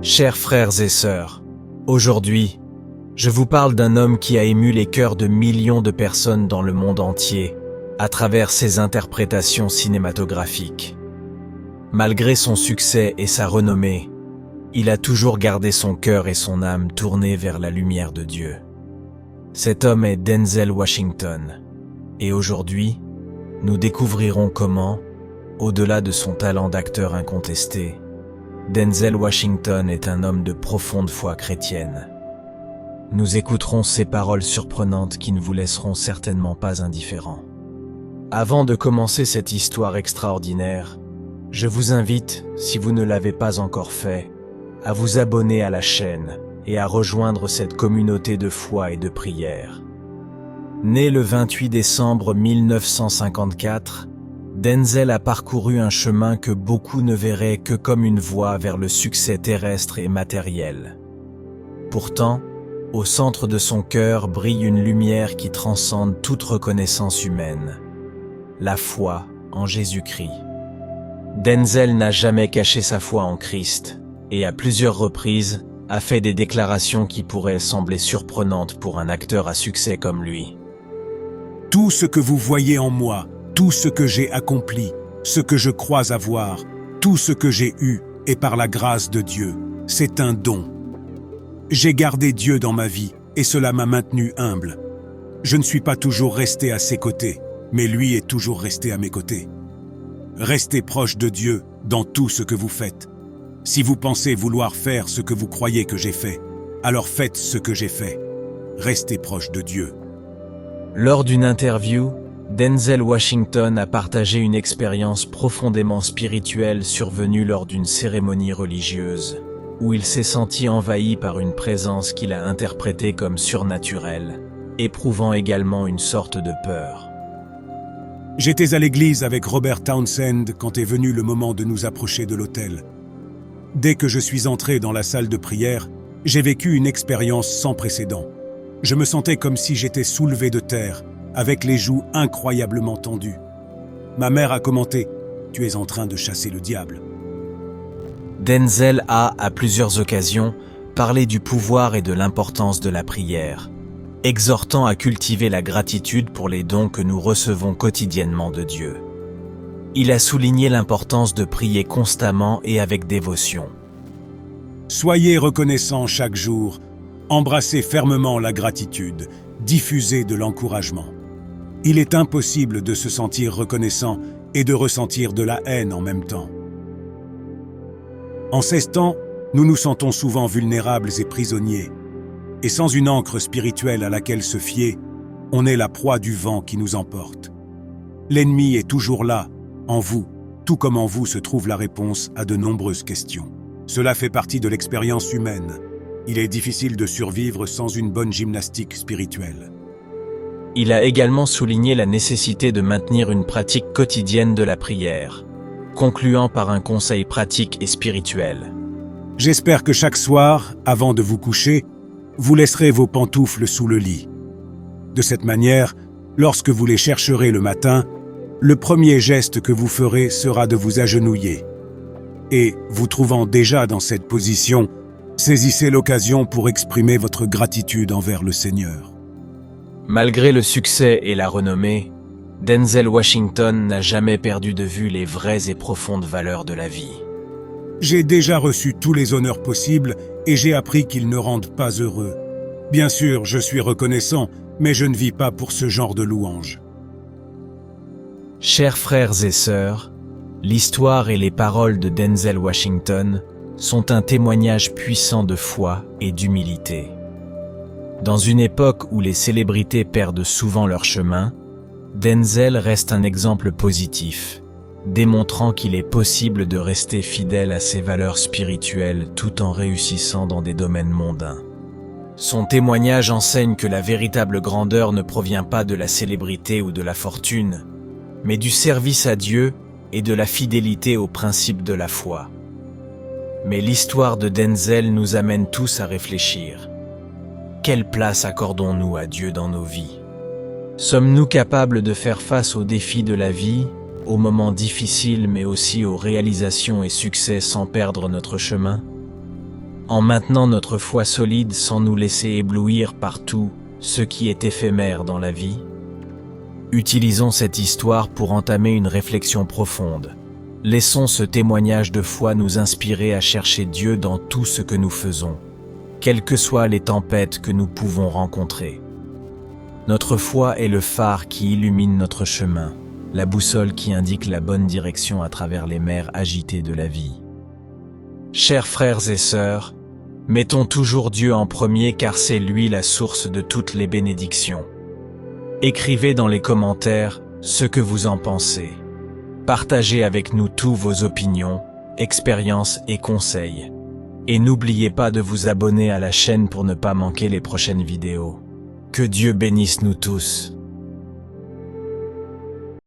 Chers frères et sœurs, aujourd'hui, je vous parle d'un homme qui a ému les cœurs de millions de personnes dans le monde entier à travers ses interprétations cinématographiques. Malgré son succès et sa renommée, il a toujours gardé son cœur et son âme tournés vers la lumière de Dieu. Cet homme est Denzel Washington, et aujourd'hui, nous découvrirons comment, au-delà de son talent d'acteur incontesté, Denzel Washington est un homme de profonde foi chrétienne. Nous écouterons ces paroles surprenantes qui ne vous laisseront certainement pas indifférents. Avant de commencer cette histoire extraordinaire, je vous invite, si vous ne l'avez pas encore fait, à vous abonner à la chaîne et à rejoindre cette communauté de foi et de prière. Né le 28 décembre 1954, Denzel a parcouru un chemin que beaucoup ne verraient que comme une voie vers le succès terrestre et matériel. Pourtant, au centre de son cœur brille une lumière qui transcende toute reconnaissance humaine, la foi en Jésus-Christ. Denzel n'a jamais caché sa foi en Christ et à plusieurs reprises a fait des déclarations qui pourraient sembler surprenantes pour un acteur à succès comme lui. Tout ce que vous voyez en moi, tout ce que j'ai accompli, ce que je crois avoir, tout ce que j'ai eu est par la grâce de Dieu. C'est un don. J'ai gardé Dieu dans ma vie et cela m'a maintenu humble. Je ne suis pas toujours resté à ses côtés, mais lui est toujours resté à mes côtés. Restez proche de Dieu dans tout ce que vous faites. Si vous pensez vouloir faire ce que vous croyez que j'ai fait, alors faites ce que j'ai fait. Restez proche de Dieu. Lors d'une interview, Denzel Washington a partagé une expérience profondément spirituelle survenue lors d'une cérémonie religieuse, où il s'est senti envahi par une présence qu'il a interprétée comme surnaturelle, éprouvant également une sorte de peur. J'étais à l'église avec Robert Townsend quand est venu le moment de nous approcher de l'autel. Dès que je suis entré dans la salle de prière, j'ai vécu une expérience sans précédent. Je me sentais comme si j'étais soulevé de terre, avec les joues incroyablement tendues. Ma mère a commenté « Tu es en train de chasser le diable ». Denzel a, à plusieurs occasions, parlé du pouvoir et de l'importance de la prière, exhortant à cultiver la gratitude pour les dons que nous recevons quotidiennement de Dieu. Il a souligné l'importance de prier constamment et avec dévotion. Soyez reconnaissants chaque jour, embrassez fermement la gratitude, diffusez de l'encouragement. Il est impossible de se sentir reconnaissant et de ressentir de la haine en même temps. En ces temps, nous nous sentons souvent vulnérables et prisonniers. Et sans une ancre spirituelle à laquelle se fier, on est la proie du vent qui nous emporte. L'ennemi est toujours là, en vous, tout comme en vous se trouve la réponse à de nombreuses questions. Cela fait partie de l'expérience humaine. Il est difficile de survivre sans une bonne gymnastique spirituelle. Il a également souligné la nécessité de maintenir une pratique quotidienne de la prière, concluant par un conseil pratique et spirituel. J'espère que chaque soir, avant de vous coucher, vous laisserez vos pantoufles sous le lit. De cette manière, lorsque vous les chercherez le matin, le premier geste que vous ferez sera de vous agenouiller. Et, vous trouvant déjà dans cette position, saisissez l'occasion pour exprimer votre gratitude envers le Seigneur. Malgré le succès et la renommée, Denzel Washington n'a jamais perdu de vue les vraies et profondes valeurs de la vie. J'ai déjà reçu tous les honneurs possibles et j'ai appris qu'ils ne rendent pas heureux. Bien sûr, je suis reconnaissant, mais je ne vis pas pour ce genre de louanges. Chers frères et sœurs, l'histoire et les paroles de Denzel Washington sont un témoignage puissant de foi et d'humilité. Dans une époque où les célébrités perdent souvent leur chemin, Denzel reste un exemple positif, démontrant qu'il est possible de rester fidèle à ses valeurs spirituelles tout en réussissant dans des domaines mondains. Son témoignage enseigne que la véritable grandeur ne provient pas de la célébrité ou de la fortune, mais du service à Dieu et de la fidélité aux principes de la foi. Mais l'histoire de Denzel nous amène tous à réfléchir. Quelle place accordons-nous à Dieu dans nos vies? Sommes-nous capables de faire face aux défis de la vie, aux moments difficiles mais aussi aux réalisations et succès sans perdre notre chemin? en maintenant notre foi solide sans nous laisser éblouir par tout ce qui est éphémère dans la vie? Utilisons cette histoire pour entamer une réflexion profonde. Laissons ce témoignage de foi nous inspirer à chercher Dieu dans tout ce que nous faisons, quelles que soient les tempêtes que nous pouvons rencontrer. Notre foi est le phare qui illumine notre chemin, la boussole qui indique la bonne direction à travers les mers agitées de la vie. Chers frères et sœurs, mettons toujours Dieu en premier car c'est lui la source de toutes les bénédictions. Écrivez dans les commentaires ce que vous en pensez. Partagez avec nous tous vos opinions, expériences et conseils. Et n'oubliez pas de vous abonner à la chaîne pour ne pas manquer les prochaines vidéos. Que Dieu bénisse nous tous.